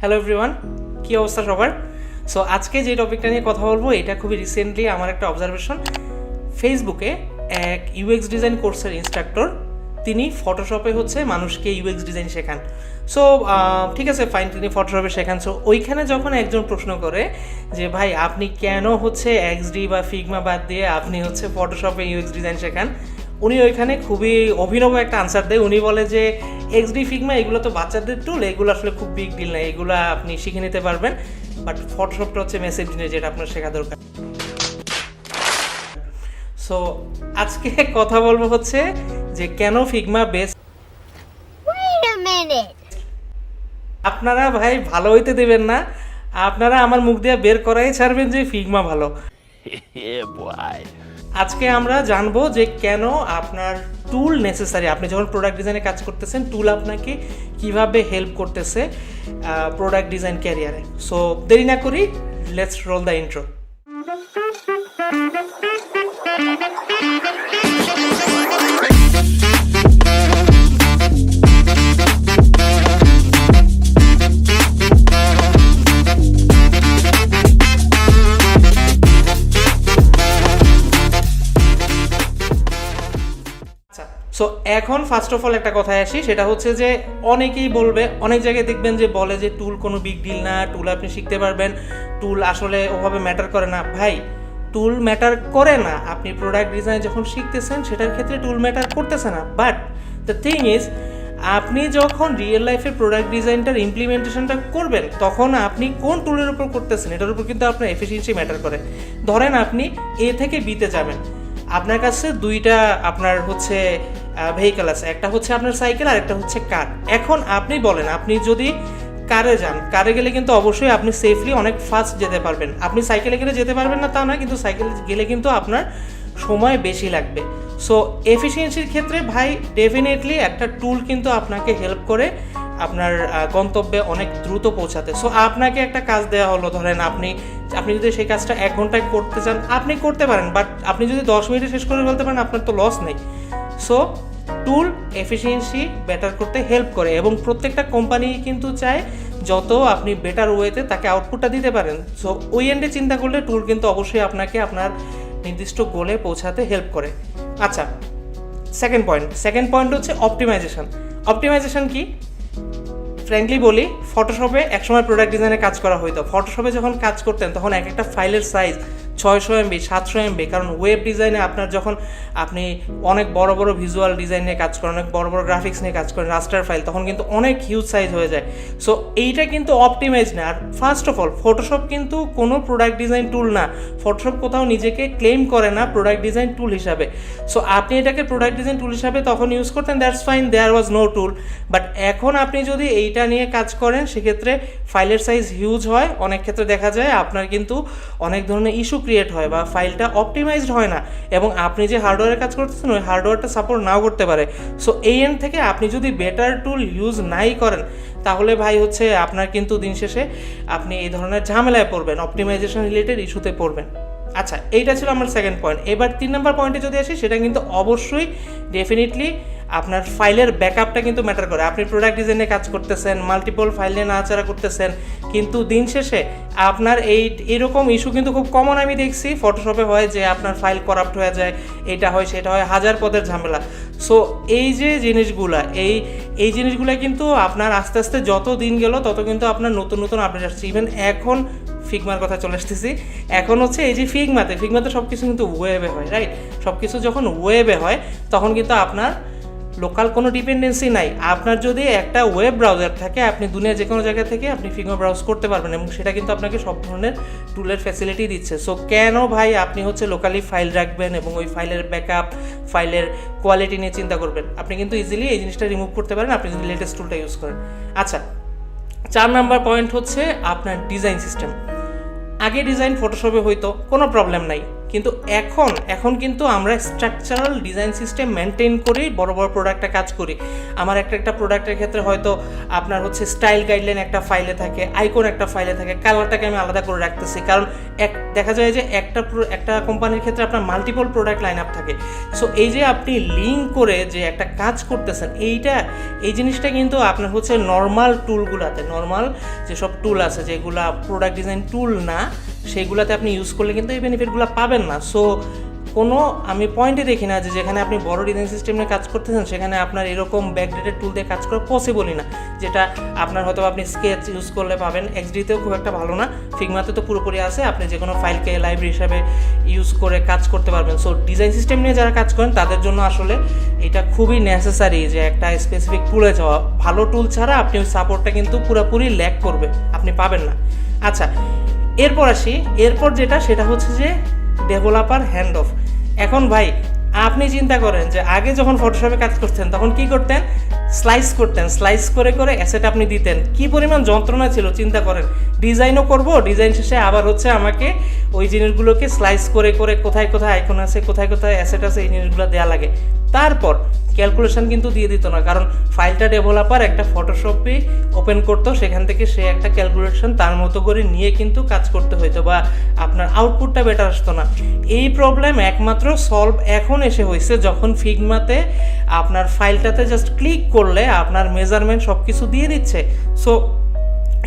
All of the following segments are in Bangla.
হ্যালো এভরিওয়ান, কী অবস্থা সবার? সো আজকে যে টপিকটা নিয়ে কথা বলবো এটা খুবই রিসেন্টলি আমার একটা অবজারভেশন। ফেসবুকে এক ইউএক্স ডিজাইন কোর্সের ইনস্ট্রাক্টর, তিনি ফটোশপে হচ্ছে মানুষকে ইউএক্স ডিজাইন শেখান। সো ঠিক আছে, ফাইন, তিনি ফটোশপে শেখান। সো ওইখানে যখন একজন প্রশ্ন করে যে ভাই আপনি কেন হচ্ছে এক্সডি বা ফিগমা বাদ দিয়ে আপনি হচ্ছে ফটোশপে ইউএক্স ডিজাইন শেখান, উনি ওইখানে খুবই অভিনব একটা আনসার দেয়। উনি বলে যে এক্সডি ফিগমা এগুলো তো বাচ্চাদের টুল, এগুলো আসলে খুব বিগ ডিল না, এগুলো আপনি শিখে নিতে পারবেন, বাট ফটোশপটা হচ্ছে মেসেজ জিনিস যেটা আপনার শেখা দরকার। সো আজকে কথা বলবো হচ্ছে যে কেন ফিগমা বেস্ট। আপনারা ভাই ভালো হইতে দেবেন না, আপনারা আমার মুখ দিয়ে বের করাই ছাড়বেন যে ফিগমা ভালো। আজকে আমরা জানবো যে কেন আপনার টুল নেসেসারি। আপনি যখন প্রোডাক্ট ডিজাইনে কাজ করতেছেন, টুল আপনাকে কিভাবে হেল্প করতেছে প্রোডাক্ট ডিজাইন ক্যারিয়ারে। সো দেরি না করি, let's role the intro. So এখন ফার্স্ট অফ অল একটা কথায় আসি, সেটা হচ্ছে যে অনেকেই বলবে, অনেক জায়গায় দেখবেন যে বলে যে টুল কোনো বিগ ডিল না, টুল আপনি শিখতে পারবেন, টুল আসলে ওভাবে ম্যাটার করে না। ভাই টুল ম্যাটার করে না, আপনি প্রোডাক্ট ডিজাইন যখন শিখতেছেন সেটার ক্ষেত্রে টুল ম্যাটার করতেছে না। বাট দ্য থিং ইজ, আপনি যখন রিয়েল লাইফে প্রোডাক্ট ডিজাইনটার ইমপ্লিমেন্টেশনটা করবেন তখন আপনি কোন টুলের উপর করতেছেন এটার উপর কিন্তু আপনার এফিসিয়েন্সি ম্যাটার করে। ধরেন আপনি এ থেকে বিতে যাবেন, আপনার কাছে দুইটা আপনার হচ্ছে ভেহিকেল আছে, একটা হচ্ছে আপনার সাইকেল আর একটা হচ্ছে কার। এখন আপনি বলেন, আপনি যদি কারে যান, কারে গেলে কিন্তু অবশ্যই আপনি সেফলি অনেক ফাস্ট যেতে পারবেন। আপনি সাইকেলে গেলে যেতে পারবেন না তা না, কিন্তু সাইকেলে গেলে কিন্তু আপনার সময় বেশি লাগবে। সো এফিসিয়েন্সির ক্ষেত্রে ভাই ডেফিনেটলি একটা টুল কিন্তু আপনাকে হেল্প করে আপনার গন্তব্যে অনেক দ্রুত পৌঁছাতে। সো আপনাকে একটা কাজ দেওয়া হলো, ধরেন আপনি যদি সেই কাজটা 1 ঘন্টায় করতে চান আপনি করতে পারেন, বাট আপনি যদি 10 মিনিটে শেষ করে ফেলতে পারেন আপনার তো লস নেই। সো টুল এফিসিয়েন্সি বেটার করতে হেল্প করে, এবং প্রত্যেকটা কোম্পানি কিন্তু চায় যত আপনি বেটার ওয়েতে তাকে আউটপুটটা দিতে পারেন। সো ওই এন্ডে চিন্তা করলে টুল কিন্তু অবশ্যই আপনাকে আপনার নির্দিষ্ট গোলে পৌঁছাতে হেল্প করে। আচ্ছা, সেকেন্ড পয়েন্ট হচ্ছে অপটিমাইজেশন। অপটিমাইজেশন কি? ফ্র্যাঙ্কলি বলি, ফটোশপে একসময় প্রোডাক্ট ডিজাইনে কাজ করা হতো। ফটোশপে যখন কাজ করতেন তখন এক একটা ফাইলের সাইজ 600 MB 700 MB, কারণ ওয়েব ডিজাইনে আপনার যখন আপনি অনেক বড় বড় ভিজুয়াল ডিজাইন নিয়ে কাজ করেন, অনেক বড় বড় গ্রাফিক্স নিয়ে কাজ করেন, রাস্টার ফাইল, তখন কিন্তু অনেক হিউজ সাইজ হয়ে যায়। সো এইটা কিন্তু অপটিমাইজ না। আর ফার্স্ট অফ অল ফটোশপ কিন্তু কোনো প্রোডাক্ট ডিজাইন টুল না। ফটোশপ কোথাও নিজেকে ক্লেম করে না প্রোডাক্ট ডিজাইন টুল হিসাবে। সো আপনি এটাকে প্রোডাক্ট ডিজাইন টুল হিসাবে তখন ইউজ করতেন, that's fine, there was no tool. But এখন আপনি যদি এইটা নিয়ে কাজ করেন সেক্ষেত্রে ফাইলের সাইজ হিউজ হয়, অনেক ক্ষেত্রে দেখা যায় আপনার কিন্তু অনেক ধরনের ইস্যু ক্রিয়েট হয় বা ফাইলটা অপটিমাইজড হয় না, এবং আপনি যে হার্ডওয়্যারের কাজ করতেছেন ওই হার্ডওয়্যারটা সাপোর্ট নাও করতে পারে। সো এই এন্ড থেকে আপনি যদি বেটার টুল ইউজ নাই করেন তাহলে ভাই হচ্ছে আপনার কিন্তু দিন শেষে আপনি এই ধরনের ঝামেলায় পড়বেন, অপটিমাইজেশন রিলেটেড ইস্যুতে পড়বেন। আচ্ছা, এইটা ছিল আমার সেকেন্ড পয়েন্ট। এবার 3 নম্বর পয়েন্টে যদি আসি, সেটা কিন্তু অবশ্যই ডেফিনেটলি আপনার ফাইলের ব্যাকআপটা কিন্তু ম্যাটার করে। আপনি প্রোডাক্ট ডিজাইনে কাজ করতেছেন, মাল্টিপল ফাইল নিয়ে নাড়াচাড়া করতেছেন, কিন্তু দিন শেষে আপনার এরকম ইস্যু কিন্তু খুব কমন আমি দেখছি ফটোশপে হয়, যে আপনার ফাইল করাপ্ট হয়ে যায়, এটা হয় সেটা হয়, হাজার পদের ঝামেলা। সো এই যে জিনিসগুলা এই জিনিসগুলো কিন্তু আপনার আস্তে আস্তে যত দিন গেল তত কিন্তু আপনার নতুন নতুন আপডেট আসছে। ইভেন এখন ফিগমার কথা চলে আসতেছি, এখন হচ্ছে এই যে ফিগমাতে সব কিছু কিন্তু ওয়েবে হয়, রাইট? সব কিছু যখন ওয়েবে হয় তখন কিন্তু আপনার লোকাল কোনো ডিপেন্ডেন্সি নাই। আপনার যদি একটা ওয়েব ব্রাউজার থাকে, আপনি দুনিয়ার যে কোনো জায়গা থেকে আপনি ফিগমা ব্রাউজ করতে পারবেন, এবং সেটা কিন্তু আপনাকে সব ধরনের টুলের ফ্যাসিলিটি দিচ্ছে। সো কেন ভাই আপনি হচ্ছে লোকালি ফাইল রাখবেন এবং ওই ফাইলের ব্যাকআপ, ফাইলের কোয়ালিটি নিয়ে চিন্তা করবেন? আপনি কিন্তু ইজিলি এই জিনিসটা রিমুভ করতে পারেন আপনি যদি লেটেস্ট টুলটা ইউজ করেন। আচ্ছা, 4 নম্বর পয়েন্ট হচ্ছে আপনার ডিজাইন সিস্টেম। আগে ডিজাইন ফটোশপে হইতো, কোনো প্রবলেম নাই, কিন্তু এখন কিন্তু আমরা স্ট্রাকচারাল ডিজাইন সিস্টেম মেনটেন করেই বড় বড় প্রোডাক্টে কাজ করি। আমার একটা প্রোডাক্টের ক্ষেত্রে হয়তো আপনার হচ্ছে স্টাইল গাইডলাইন একটা ফাইলে থাকে, আইকন একটা ফাইলে থাকে, কালারটাকে আমি আলাদা করে রাখতেছি, কারণ দেখা যায় যে একটা কোম্পানির ক্ষেত্রে আপনার মাল্টিপল প্রোডাক্ট লাইন আপ থাকে। সো এই যে আপনি লিঙ্ক করে যে একটা কাজ করতেছেন, এই জিনিসটা কিন্তু আপনার হচ্ছে নর্মাল টুলগুলোতে, নর্মাল যেসব টুল আছে যেগুলা প্রোডাক্ট ডিজাইন টুল না, সেগুলোতে আপনি ইউজ করলে কিন্তু এই বেনিফিটগুলো পাবেন না। সো কোনো আমি পয়েন্টে দেখি না যে যেখানে আপনি বড় ডিজাইন সিস্টেম নিয়ে কাজ করতেছেন সেখানে আপনার এরকম ব্যাকডেটেড টুল দিয়ে কাজ করা পসিবলই না, যেটা আপনার হয়তো আপনি স্কেচ ইউজ করলে পাবেন। এক্সডিতেও খুব একটা ভালো না, ফিগমাতে তো পুরোপুরি আছে, আপনি যে কোনো ফাইলকে লাইব্রেরি হিসাবে ইউজ করে কাজ করতে পারবেন। সো ডিজাইন সিস্টেম নিয়ে যারা কাজ করেন তাদের জন্য আসলে এটা খুবই নেসেসারি যে একটা স্পেসিফিক টুলে যাওয়া। ভালো টুল ছাড়া আপনি ওই সাপোর্টটা কিন্তু পুরোপুরি ল্যাক করবে, আপনি পাবেন না। আচ্ছা, এরপর যেটা হচ্ছে যে ডেভেলপার হ্যান্ড অফ। এখন ভাই আপনি চিন্তা করেন যে আগে যখন ফটোশপে কাজ করতেন তখন কি করতেন, স্লাইস করে অ্যাসেট আপনি দিতেন, কি পরিমাণ যন্ত্রণা ছিল চিন্তা করেন। ডিজাইনও করব, ডিজাইন শেষে আবার হচ্ছে আমাকে ওই জিনিসগুলোকে স্লাইস করে কোথায় আইকন আছে, কোথায় অ্যাসেট আছে, এই জিনিসগুলো দেওয়া লাগে। তারপর ক্যালকুলেশন কিন্তু দিয়ে দিত না, কারণ ফাইলটা ডেভেলপার একটা ফটোশপে ওপেন করতো, সেখান থেকে সে একটা ক্যালকুলেশন তার মতো করে নিয়ে কিন্তু কাজ করতে হইতো, বা আপনার আউটপুটটা বেটার আসতো না। এই প্রবলেম একমাত্র সলভ এখন এসে হয়েছে যখন ফিগমাতে আপনার ফাইলটাতে জাস্ট ক্লিক করলে আপনার মেজারমেন্ট সব কিছু দিয়ে দিচ্ছে। সো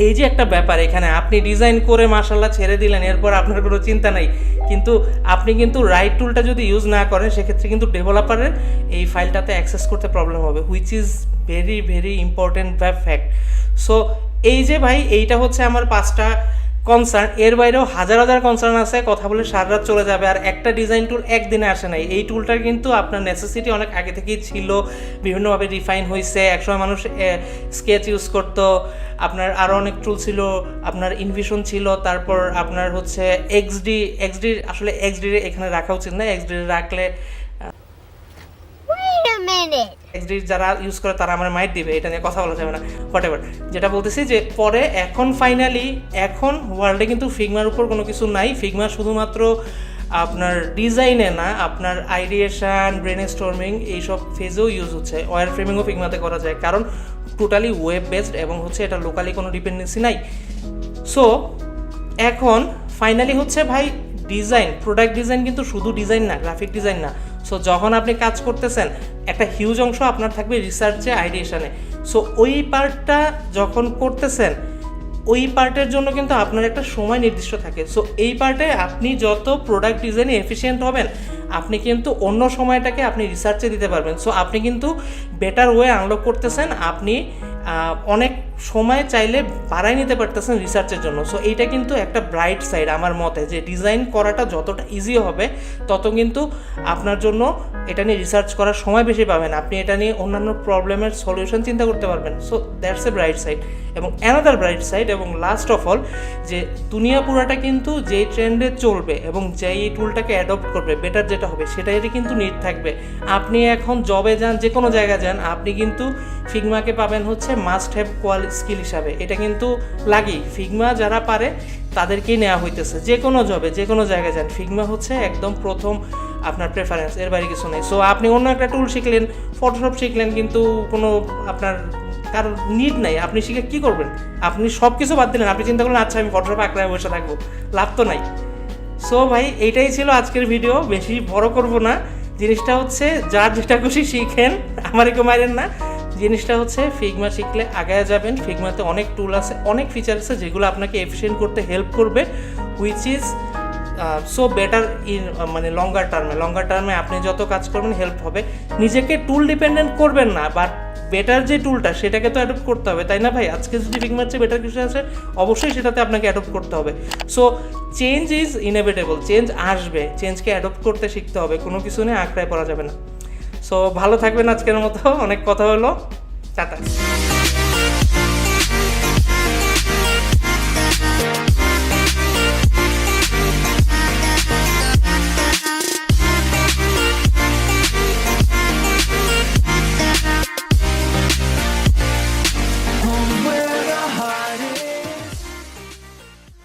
এই যে একটা ব্যাপার, এখানে আপনি ডিজাইন করে মাশাআল্লাহ ছেড়ে দিলেন, এরপর আপনার কোনো চিন্তা নাই, কিন্তু আপনি কিন্তু রাইট টুলটা যদি ইউজ না করেন সেক্ষেত্রে কিন্তু ডেভেলপারের এই ফাইলটাতে অ্যাক্সেস করতে প্রবলেম হবে, which is very very important fact. So এই যে ভাই, এইটা হচ্ছে আমার 5টা কনসার্ন, এর বাইরেও হাজার কনসার্ন আছে, কথা বলে সারা রাত চলে যাবে। আর একটা ডিজাইন টুল একদিনে আসে নাই, এই টুলটার কিন্তু আপনার নেসেসিটি অনেক আগে থেকেই ছিল, বিভিন্নভাবে রিফাইন হয়েছে। একসময় মানুষ স্কেচ ইউজ করতো, আপনার আরও অনেক টুল ছিল, আপনার ইনভিশন ছিল, তারপর আপনার হচ্ছে এক্সডি আসলে এক্সডি এখানে রাখা উচিত না, এক্সডি রাখলে এক্সডি যারা ইউজ করে তারা আমার মাইট দিবে, এটা নিয়ে কথা বলা যাবে না, হোয়াটএভার। যেটা বলতেছি যে পরে এখন ওয়ার্ল্ডে কিন্তু ফিগমার উপর কোনো কিছু নাই। ফিগমা শুধুমাত্র আপনার ডিজাইনে না, আপনার আইডিয়েশন, ব্রেনস্টর্মিং এইসব ফেজেও ইউজ হচ্ছে। ওয়্যার ফ্রেমিংও ফিগমাতে করা যায়, কারণ টোটালি ওয়েব বেসড এবং হচ্ছে এটা লোকালি কোনো ডিপেন্ডেন্সি নাই। সো এখন ফাইনালি হচ্ছে ভাই প্রোডাক্ট ডিজাইন কিন্তু শুধু ডিজাইন না, গ্রাফিক ডিজাইন না। সো যখন আপনি কাজ করতেছেন একটা হিউজ অংশ আপনার থাকবে রিসার্চে, আইডিয়েশনে। সো ওই পার্টটা যখন করতেছেন, ওই পার্টের জন্য কিন্তু আপনার একটা সময় নির্দিষ্ট থাকে। সো এই পার্টে আপনি যত প্রোডাক্ট ডিজাইনে এফিশিয়েন্ট হবেন, আপনি কিন্তু অন্য সময়টাকে আপনি রিসার্চে দিতে পারবেন। সো আপনি কিন্তু বেটার ওয়ে আনলক করতেছেন, আপনি অনেক সময় চাইলে বাড়াই নিতে পারতেছেন রিসার্চের জন্য। সো এইটা কিন্তু একটা ব্রাইট সাইড আমার মতে, যে ডিজাইন করাটা যতটা ইজি হবে তত কিন্তু আপনার জন্য এটা নিয়ে রিসার্চ করার সময় বেশি পাবেন, আপনি এটা নিয়ে অন্যান্য প্রবলেমের সলিউশন চিন্তা করতে পারবেন। So that's a bright side. এবং অ্যানাদার ব্রাইট সাইড এবং লাস্ট অফ অল, যে দুনিয়া পুরাটা কিন্তু যেই ট্রেন্ডে চলবে এবং যেই টুলটাকে অ্যাডপ্ট করবে, বেটার যেটা হবে সেটাই কিন্তু নিড থাকবে। আপনি এখন জবে যান, যে কোনো জায়গায় যান, আপনি কিন্তু ফিগমাকে পাবেন হচ্ছে মাস্ট হ্যাভ স্কিল হিসাবে। এটা কিন্তু লাগেই, ফিগমা যারা পারে তাদেরকেই নেওয়া হইতেছে, যে কোনো জবে, যে কোনো জায়গায় যান, ফিগমা হচ্ছে একদম প্রথম আপনার প্রেফারেন্স, এর বাইরে কিছু নেই। সো আপনি অন্য একটা টুল শিখলেন, ফটোশপ শিখলেন, কিন্তু কোনো আপনার কারোর নিড নাই, আপনি শিখে কী করবেন? আপনি সব কিছু বাদ দিলেন, আপনি চিন্তা করলেন আচ্ছা আমি ফটোশপ আঁকড়ায় বসে থাকবো, লাভ তো নাই। সো ভাই এইটাই ছিল আজকের ভিডিও, বেশি বড় করব না। জিনিসটা হচ্ছে যার যেটা খুশি শিখেন, আমারকে মারেন না। জিনিসটা হচ্ছে ফিগমা শিখলে আগায় যাবেন। ফিগমাতে অনেক টুল আছে, অনেক ফিচার আছে যেগুলো আপনাকে এফিশিয়েন্ট করতে হেল্প করবে, which is so better in মানে লঙ্গার টার্মে আপনি যত কাজ করবেন হেল্প হবে। নিজেকে টুল ডিপেন্ডেন্ট করবেন না, বাট বেটার যে টুলটা সেটাকে তো অ্যাডপ্ট করতে হবে, তাই না ভাই? আজকে যদি ফিগমার চেয়ে বেটার কিছু আছে অবশ্যই সেটাতে আপনাকে অ্যাডপ্ট করতে হবে। So change is inevitable, change আসবে, চেঞ্জকে অ্যাডপ্ট করতে শিখতে হবে, কোনো কিছু নিয়ে আঁকড়ায় পড়া যাবে না। সো ভালো থাকবেন, আজকের মতো অনেক কথা হলো, টাটা।